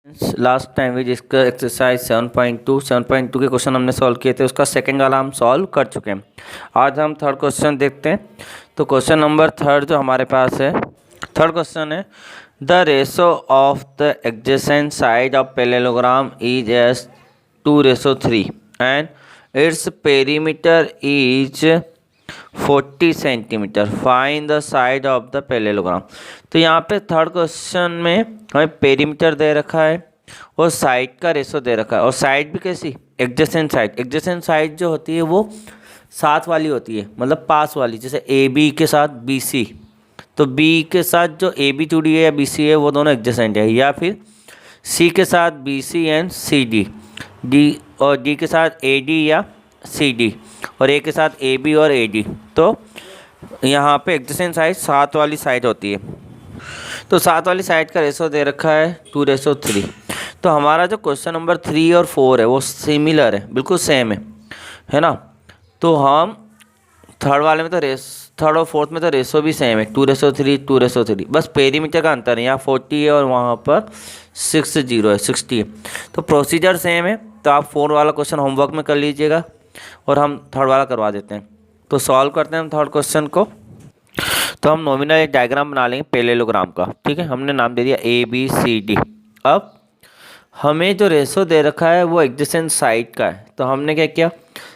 Last time भी जिसका exercise 7.2 के क्वेश्चन हमने सॉल्व किए थे, उसका सेकंड वाला हम सॉल्व कर चुके हैं। आज हम थर्ड क्वेश्चन देखते हैं। तो क्वेश्चन नंबर थर्ड जो हमारे पास है, थर्ड क्वेश्चन है the ratio of the adjacent side of parallelogram is as 2:3 and its perimeter is 40 centimetre, find the side of the parallelogram. तो यहाँ पे थर्ड क्वेश्चन में हमें पेरीमीटर दे रखा है और साइड का रेशो दे रखा है, और साइड भी कैसी, एडजेसेंट साइड। एडजेसेंट साइड जो होती है वो साथ वाली होती है, मतलब पास वाली, जैसे ए बी के साथ बी सी, तो बी के साथ जो ए बी जुड़ी है या बी सी है वो दोनों एडजेसेंट है, या फिर सी के साथ B C and C D, D और डी के साथ ए डी या सी डी, और ए के साथ ए बी और ए डी। तो यहाँ पे एडजेसेंट साइड साथ वाली साइड होती है। तो साथ वाली साइड का रेशो दे रखा है 2:3। तो हमारा जो क्वेश्चन नंबर 3 और 4 है वो सिमिलर है, बिल्कुल सेम है ना। तो हम थर्ड वाले में तो थर्ड और फोर्थ में तो रेशो भी सेम है, 2:3, बस पेरीमीटर का अंतर है, यहाँ 40 है और वहाँ पर 60 है। तो प्रोसीजर सेम है। तो आप 4 वाला क्वेश्चन होमवर्क में कर लीजिएगा और हम थर्ड वाला करवा देते हैं। तो सॉल्व करते हैं हम थर्ड क्वेश्चन को। तो हम नॉमिनल एक डायग्राम बना लेंगे पैरेललोग्राम का, ठीक है। हमने नाम दे दिया ए बी सी डी। अब हमें जो रेशो दे रखा है वो एडजेसेंट साइड का है, तो हमने क्या किया,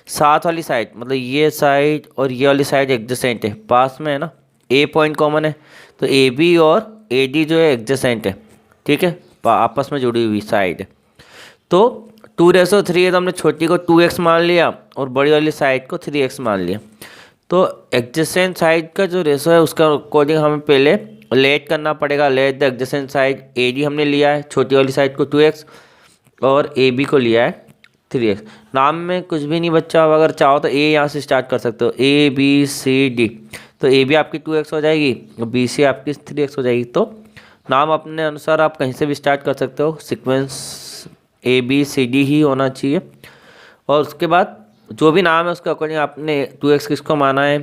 साथ वाली साइड, मतलब ये साइड और ये वाली साइड एडजेसेंट है, पास में है ना, ए पॉइंट कॉमन है, तो ए बी और ए डी जो है एडजेसेंट है, ठीक है, आपस में जुड़ी हुई साइड है। तो 2:3 है तो हमने छोटी को 2x मान लिया और बड़ी वाली साइड को 3x मान लिया। तो एडजेसेंट साइड का जो रेशो है उसका अकॉर्डिंग हमें पहले लेट करना पड़ेगा। Let the adjacent side, A D हमने लिया है छोटी वाली साइड को 2x और ए बी को लिया है 3x। नाम में कुछ भी नहीं बच्चा, अगर चाहो तो ए यहाँ से स्टार्ट कर सकते हो, ए बी सी डी। तो ए बी आपकी 2x हो जाएगी और बी सी आपकी 3x हो जाएगी। तो नाम अपने अनुसार आप कहीं से भी स्टार्ट कर सकते हो, sequence A B C D ही होना चाहिए। और उसके बाद जो भी नाम है उसके अकॉर्डिंग आपने 2x किसको माना है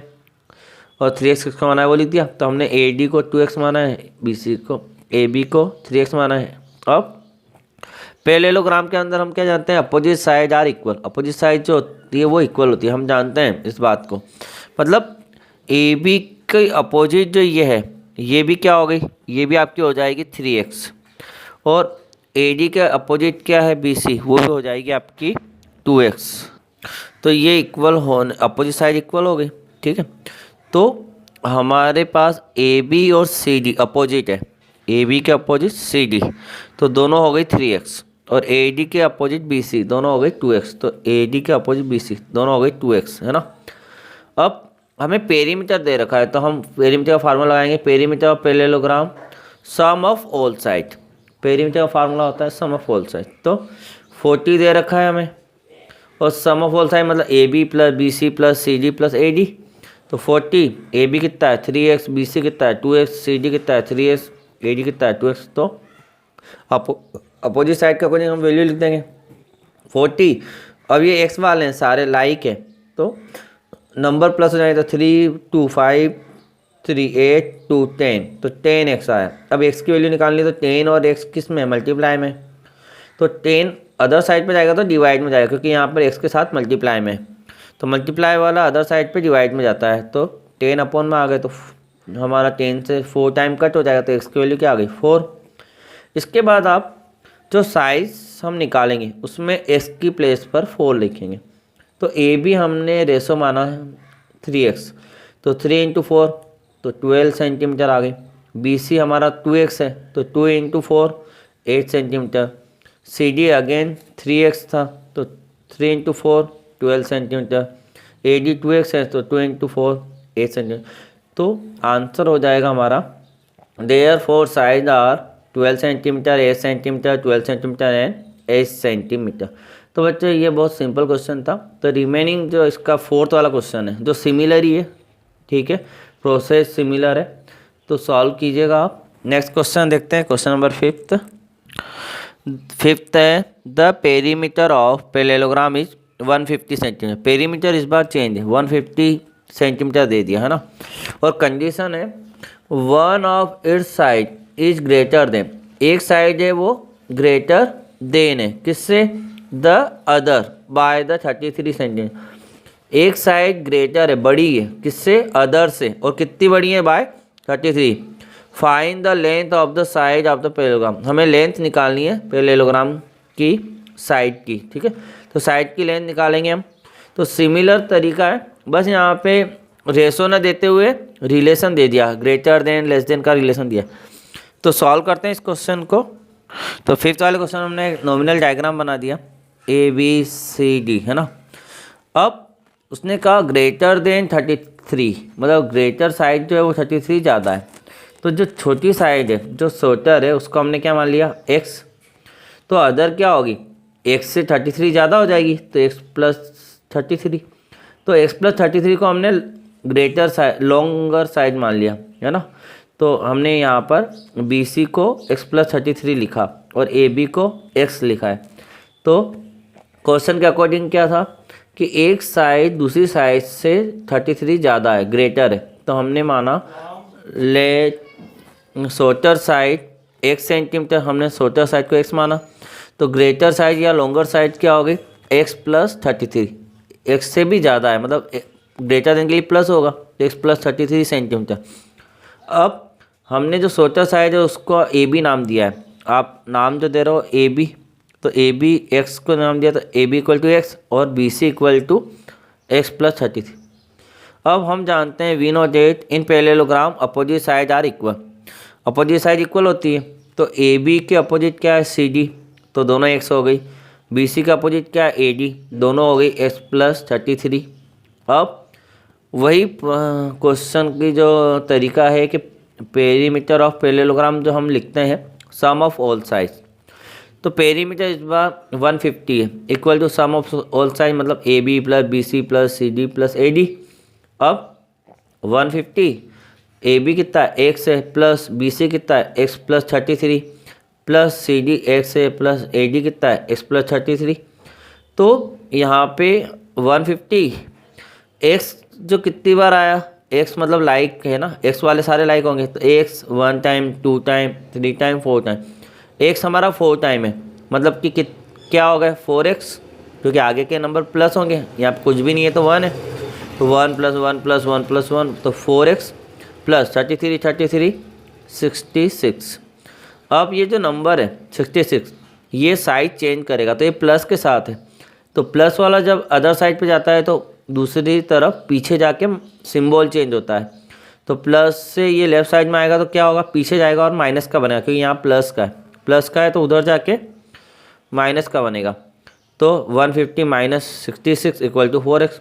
और 3x किसको माना है वो लिख दिया। तो हमने ए डी को 2x माना है, बी सी को, ए बी को 3x माना है। अब पैरेललोग्राम के अंदर हम क्या जानते हैं, opposite side are equal. Opposite side जो होती है वो इक्वल होती है, हम जानते हैं इस बात को। मतलब ए बी के अपोजिट जो ये है, ये भी क्या हो गई, ये भी आपकी हो जाएगी 3x, और ए डी के अपोजिट क्या है बी सी, वो भी हो जाएगी आपकी 2x। तो ये इक्वल होने, अपोजिट साइड इक्वल हो गई, ठीक है। तो हमारे पास ए बी और सी डी अपोजिट है, ए बी के अपोजिट सी डी, तो दोनों हो गई 3x, और ए डी के अपोजिट बी सी दोनों हो गई 2x। तो ए डी के अपोजिट बी सी दोनों हो गई 2x, है ना। अब हमें पेरीमीटर दे रखा है तो हम पेरीमीटर का फार्मूला लगाएंगे, perimeter of parallelogram sum of all side. Perimeter का फार्मूला होता है सम ऑफ ऑल साइड। तो 40 दे रखा है हमें, और सम ऑफ ऑल साइड मतलब A B plus B C plus C D plus A D. तो 40, ए बी कितना है 3x, बी सी कितना है 2x, सी डी कितना है 3x, ए डी कितना है 2x। तो अपोजिट साइड का अकॉर्डिंग हम वैल्यू लिख देंगे 40। अब ये x वाले हैं सारे लाइक है, तो नंबर प्लस हो जाएगा, तो 3 2 5 3 8 2 10, तो 10x आया। अब x की वैल्यू निकालनी, तो 10 और x किस में, मल्टीप्लाई में। तो 10 अदर साइड पे जाएगा तो डिवाइड में जाएगा, क्योंकि यहाँ पर x के साथ मल्टीप्लाई में, तो मल्टीप्लाई वाला अदर साइड पे डिवाइड में जाता है। तो 10 अपॉन में आ गए, तो हमारा 10 से 4 टाइम कट हो जाएगा, तो x की वैल्यू क्या आ गई 4। इसके बाद आप जो साइज हम निकालेंगे उसमें x की प्लेस पर 4 लिखेंगे। तो ए बी हमने रेशो माना है 3x, तो 3 × 4 तो 12 सेंटीमीटर आ गई। बी सी हमारा 2x है, तो 2 × 4 8 centimetre. C D again 3x था, तो 3 × 4 12 सेंटीमीटर। ए डी 2x है, तो 2 × 4 8 सेंटीमीटर। तो आंसर हो जाएगा हमारा there 4 side are 12 centimetre, 8 centimetre, 12 centimetre and 8 centimetre. तो बच्चों ये बहुत सिंपल क्वेश्चन था। तो रिमेनिंग जो इसका फोर्थ वाला क्वेश्चन है जो सिमिलर ही है, ठीक है, प्रोसेस सिमिलर है, तो सॉल्व कीजिएगा आप। नेक्स्ट क्वेश्चन देखते हैं, क्वेश्चन नंबर फिफ्थ है the perimeter of parallelogram is 150 centimetre. Perimeter इस बार चेंज है, 150 सेंटीमीटर दे दिया है ना, और कंडीशन है one of its side is greater than, एक साइड है वो ग्रेटर देन है किससे, the other by the 33 centimetre. एक साइड ग्रेटर है, बड़ी है किससे, अदर से, और कितनी बड़ी है, by 33। Find the length of the side of the parallelogram, हमें लेंथ निकालनी है पैरेललोग्राम की साइड की, ठीक है। तो साइड की लेंथ निकालेंगे हम। तो सिमिलर तरीका है, बस यहाँ पे रेशो ना देते हुए रिलेशन दे दिया, ग्रेटर देन लेस देन का रिलेशन दिया। तो सॉल्व करते हैं इस क्वेश्चन को। तो फिफ्थ वाले क्वेश्चन हमने एक नॉमिनल डायग्राम बना दिया ABCD, है ना। अब उसने कहा ग्रेटर देन 33, मतलब ग्रेटर साइड जो है वो 33 ज़्यादा है। तो जो छोटी साइड है, जो शॉर्टर है, उसको हमने क्या मान लिया, x। तो अदर क्या होगी, x से 33 ज़्यादा हो जाएगी, तो x प्लस 33। तो x प्लस 33 को हमने ग्रेटर साइड, लॉन्गर साइड मान लिया, है ना। तो हमने यहाँ पर BC को x प्लस 33 लिखा और AB को x लिखा है। तो क्वेश्चन के अकॉर्डिंग क्या था कि एक साइड दूसरी साइड से 33 ज़्यादा है, ग्रेटर है। तो हमने माना ले शॉर्टर साइड 1 सेंटीमीटर, हमने शॉर्टर साइड को x माना। तो ग्रेटर साइड या लॉन्गर साइड क्या होगी, x प्लस 33, x से भी ज़्यादा है, मतलब ग्रेटर देन के लिए प्लस होगा, तो x प्लस 33 सेंटीमीटर। अब हमने जो शॉर्टर साइड है उसको AB नाम दिया है, आप नाम जो दे रहे हो AB, तो AB x को नाम दिया, तो AB इक्वल टू x और BC equal to x plus 33। अब हम जानते हैं we not that in parallelogram opposite side are equal, opposite side equal होती है। तो AB के अपोजिट क्या है, CD, तो दोनों x हो गई। BC का अपोजिट क्या है, AD, दोनों हो गई x प्लस 33। अब वही क्वेश्चन की जो तरीका है कि पेरीमीटर ऑफ पैरेललोग्राम जो हम लिखते हैं सम ऑफ ऑल साइड। तो पेरीमीटर इस बार 150 है, equal to sum of all side, मतलब AB plus BC plus CD plus AD। अब 150 AB कितना है, x है, प्लस BC कितना है, x plus 33, plus CD x है, प्लस AD कितना है, x प्लस 33। तो यहाँ पे 150 x जो कितनी बार आया, x मतलब लाइक है ना, x वाले सारे लाइक होंगे, तो x 1 time 2 time 3 time 4 time, x हमारा 4 टाइम है, मतलब कि क्या हो गया 4x, क्योंकि आगे के नंबर प्लस होंगे, यहाँ पे कुछ भी नहीं है तो 1 है, तो 1 प्लस 1 प्लस 1 प्लस 1, तो 4x प्लस 33 66। अब ये जो नंबर है 66, ये साइड चेंज करेगा, तो ये प्लस के साथ है, तो प्लस वाला जब अदर साइड पे जाता है तो दूसरी तरफ पीछे जाके सिंबल चेंज होता है। तो प्लस से ये लेफ्ट साइड में आएगा तो क्या होगा, पीछे जाएगा और माइनस का बनेगा, क्योंकि यहाँ प्लस का है तो उधर जाके माइनस का बनेगा। तो 150 माइनस 66 इक्वल टू 4x।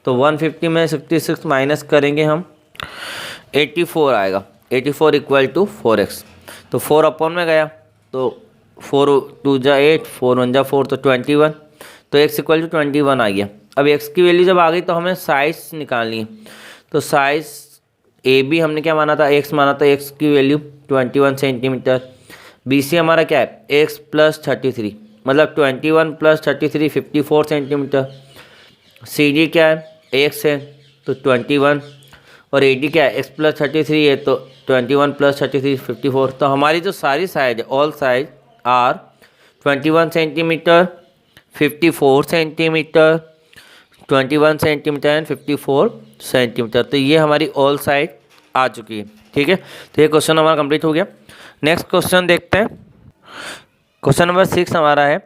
तो 150 में 66 माइनस करेंगे हम, 84 आएगा, 84 इक्वल टू 4x। तो 4 अपॉन में गया, तो 4 2 जा 8, 4 1 जा 4, तो 21, तो x इक्वल टू 21 आ गया। अब x की वैल्यू जब आ गई तो हमें साइज निकालनी है। तो साइज AB हमने क्या माना था, x माना था, x की वैल्यू 21 सेंटीमीटर। BC हमारा क्या है, x प्लस 33, मतलब 21 प्लस 33 54 सेंटीमीटर। CD क्या है, x है, तो 21, और AD क्या है, x प्लस 33 है, तो 21 प्लस 33 54। तो हमारी जो सारी साइड है, all side are 21 centimetre, 54 centimetre, 21 centimetre and 54 centimetre. तो ये हमारी ऑल साइड आ चुकी है, ठीक है। तो ये क्वेश्चन हमारा कंप्लीट हो गया। नेक्स्ट क्वेश्चन देखते हैं। क्वेश्चन नंबर 6 हमारा है,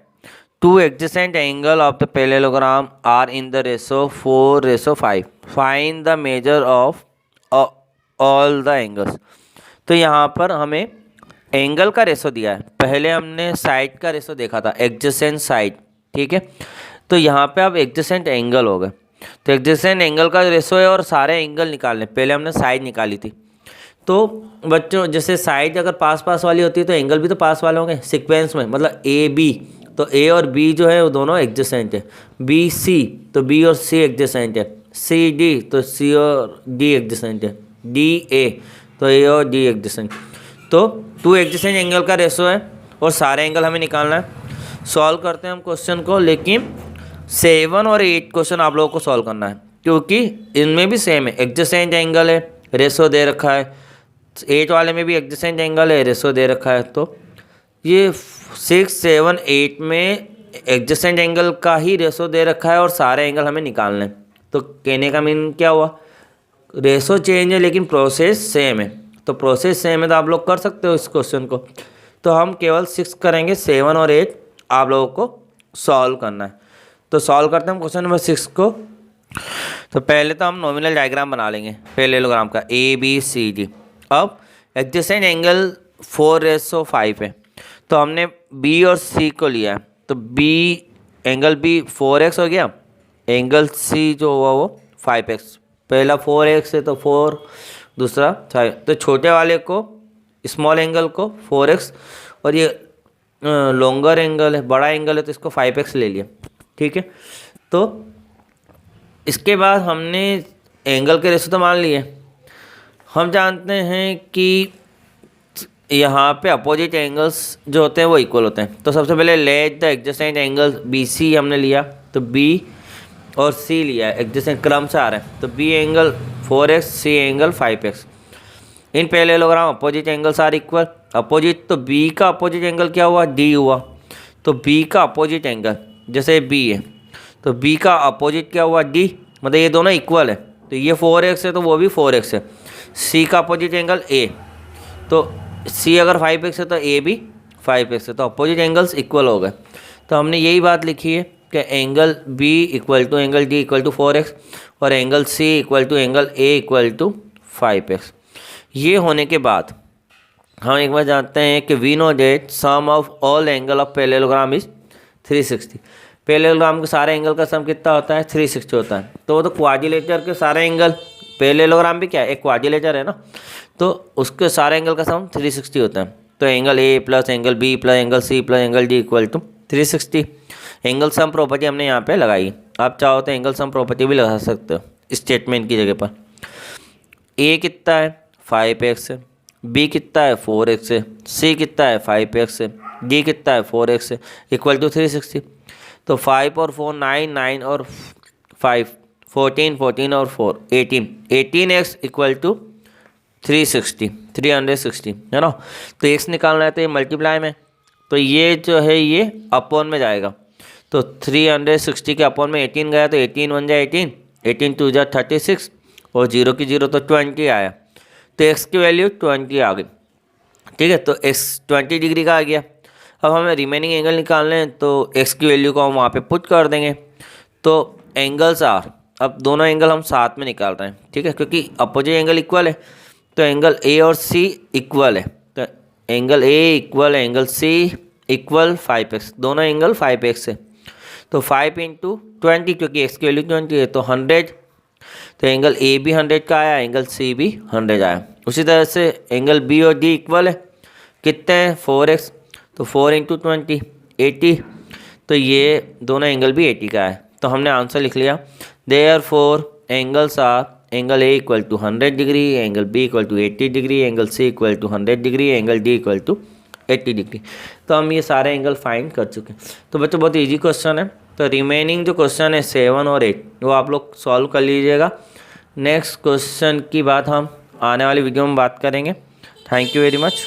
two adjacent angle of the parallelogram are in the ratio 4:5, find the measure of all the angles. तो यहाँ पर हमें एंगल का रेशो दिया है, पहले हमने साइड का रेशो देखा था, एडजेसेंट साइड, ठीक है। तो यहाँ पे अब एडजेसेंट एंगल हो गए, तो एडजेसेंट एंगल का रेशो है और सारे एंगल निकालने, पहले हमने साइड निकाली थी। तो बच्चों जैसे साइड अगर पास पास वाली होती है तो एंगल भी तो पास वाले होंगे सीक्वेंस में, मतलब AB, तो A और B जो है वो दोनों एडजेसेंट है, BC तो B और C एडजेसेंट है, CD तो C और D एडजेसेंट है, DA तो A और D एडजेसेंट। तो टू एडजेसेंट एंगल का रेशो है और सारे एंगल हमें निकालना है। सॉल्व करते हैं हम क्वेश्चन को, लेकिन 7 और 8 क्वेश्चन आप लोगों को सॉल्व करना है, क्योंकि इनमें भी सेम है, एडजेसेंट एंगल है, रेशो दे रखा है, 8 वाले में भी एडजेसेंट एंगल है, रेशो दे रखा है। तो ये 6, 7, 8 में एडजेसेंट एंगल का ही रेशो दे रखा है और सारे एंगल हमें निकालने हैं। तो कहने का मीन क्या हुआ, रेशो चेंज है लेकिन प्रोसेस सेम है। तो प्रोसेस सेम है तो आप लोग कर सकते हो इस क्वेश्चन को। तो हम केवल 6 करेंगे, 7 और 8 आप लोगों को सॉल्व करना है। तो सॉल्व करते हैं क्वेश्चन नंबर 6 को। तो पहले तो हम नॉमिनल डायग्राम बना लेंगे पैरेललोग्राम का ABCD। अब एडजेसेंट एंगल 4:5 है, तो हमने B और C को लिया है। तो एंगल B 4x हो गया, एंगल C जो हुआ वो 5x। पहला 4x है तो 4, दूसरा 5। तो छोटे वाले को, स्मॉल एंगल को 4x, और ये लॉन्गर एंगल है, बड़ा एंगल है तो इसको 5x ले लिया। ठीक है, तो इसके बाद हमने एंगल के रेशो तो मान लिए। हम जानते हैं कि यहाँ पे अपोजिट एंगल्स जो होते हैं वो इक्वल होते हैं। तो सबसे पहले let the adjacent angle BC हमने लिया, तो B और C लिया है, एडजेसेंट क्रम से आ रहा है। तो B angle 4x, C angle 5x। In parallelogram opposite angles are equal. Opposite, तो B का अपोजिट एंगल क्या हुआ, D हुआ। तो B का अपोजिट एंगल, जैसे B है तो B का अपोजिट क्या हुआ, D, मतलब ये दोनों इक्वल है। तो ये 4x है तो वो भी 4x है। C का अपोजिट एंगल A, तो C अगर 5x है तो A भी 5x है, तो अपोजिट एंगल्स इक्वल हो गए। तो हमने यही बात लिखी है कि angle B equal to angle D equal to 4x और angle C equal to angle A equal to 5x। ये होने के बाद हम एक बार जानते हैं कि we know that sum of all angle of parallelogram is 360। Parallelogram के सारे एंगल का सम कितना होता है, 360 होता है। तो वो तो क्वाड्रिलेटरल के सारे एंगल, पैरेललोग्राम भी क्या है, एक क्वाड्रिलेटरल है ना, तो उसके सारे एंगल का सम 360 होता है। तो angle A plus angle B plus angle C plus angle D equal to 360। Angle sum property हमने यहाँ पे लगाई। आप चाहो तो एंगल सम प्रॉपर्टी भी लगा सकते हो स्टेटमेंट की जगह पर। A कितना है, 5x है, B कितना है, 4x है, C कितना है, 5x है, D कितना है, 4x है, इक्वल टू 360। तो 5 और 4 9, 9 और 5 14, 14 और 4 18, 18x इक्वल टू 360 है ना। तो x निकालना है तो ये मल्टीप्लाई में, तो ये जो है ये अपॉन में जाएगा। तो 360 के अपॉन में 18 गया तो 18 1 जा 18, 18 2 जा 36 और 0 की 0 तो 20 आया। तो x की वैल्यू 20 आ गई। ठीक है, तो x 20 डिग्री का आ गया। अब हमें रिमेनिंग एंगल निकालने हैं, तो x की वैल्यू को हम वहाँ पे पुट कर देंगे। तो एंगल्स आर, अब दोनों एंगल हम साथ में निकाल रहे हैं। ठीक है, क्योंकि अपोजिट एंगल इक्वल है, तो एंगल A और C इक्वल है। तो angle A equal angle C equal 5x, दोनों एंगल 5x है। तो 5 इंटू 20, क्योंकि x की वैल्यू 20 है तो 100। तो एंगल A भी 100 का आया, एंगल C भी 100 आया। उसी तरह से एंगल B और D इक्वल है, कितने हैं, 4x, तो 4 इंटू 20 80। तो ये दोनों एंगल भी 80 का है। तो हमने आंसर लिख लिया। Therefore angles are angle A equal to 100 degree, angle B equal to 80 degree, angle C equal to 100 degree, angle D equal to 80 degree. तो हम ये सारे एंगल फाइंड कर चुके हैं। तो बच्चों बहुत इजी क्वेश्चन है। तो रिमेनिंग जो क्वेश्चन है 7 और 8 वो आप लोग सॉल्व कर लीजिएगा। नेक्स्ट क्वेश्चन की बात हम आने वाली वीडियो में बात करेंगे। Thank you very much.